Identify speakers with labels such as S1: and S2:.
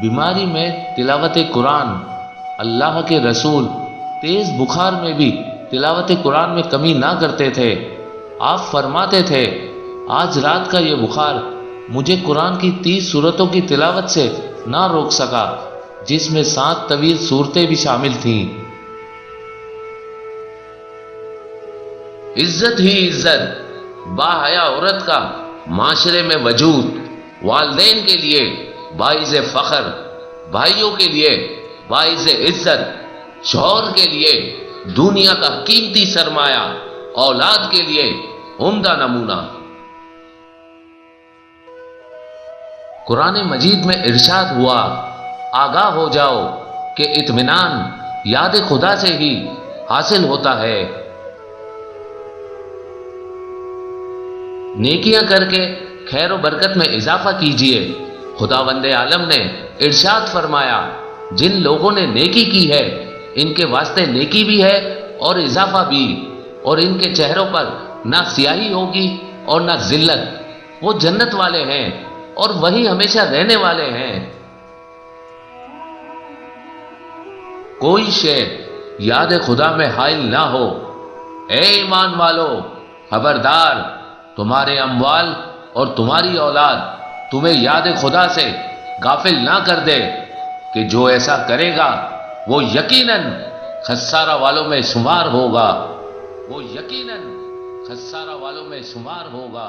S1: بیماری میں تلاوت قرآن، اللہ کے رسول تیز بخار میں بھی تلاوت قرآن میں کمی نہ کرتے تھے۔ آپ فرماتے تھے، آج رات کا یہ بخار مجھے قرآن کی 30 سورتوں کی تلاوت سے نہ روک سکا، جس میں 7 طویل سورتیں بھی شامل تھیں۔ عزت ہی عزت، باحیا عورت کا معاشرے میں وجود، والدین کے لیے باعث فخر، بھائیوں کے لیے باعث عزت، شوہر کے لیے دنیا کا قیمتی سرمایہ، اولاد کے لیے عمدہ نمونہ۔ قرآن مجید میں ارشاد ہوا، آگاہ ہو جاؤ کہ اطمینان یاد خدا سے ہی حاصل ہوتا ہے۔ نیکیاں کر کے خیر و برکت میں اضافہ کیجئے۔ خداوند عالم نے ارشاد فرمایا، جن لوگوں نے نیکی کی ہے ان کے واسطے نیکی بھی ہے اور اضافہ بھی، اور ان کے چہروں پر نہ سیاہی ہوگی اور نہ ذلت، وہ جنت والے ہیں اور وہی ہمیشہ رہنے والے ہیں۔ کوئی شے یاد خدا میں حائل نہ ہو۔ اے ایمان والو، خبردار، تمہارے اموال اور تمہاری اولاد تمہیں یاد خدا سے غافل نہ کر دے، کہ جو ایسا کرے گا وہ یقیناً خسارہ والوں میں شمار ہوگا، وہ یقیناً خسارہ والوں میں شمار ہوگا۔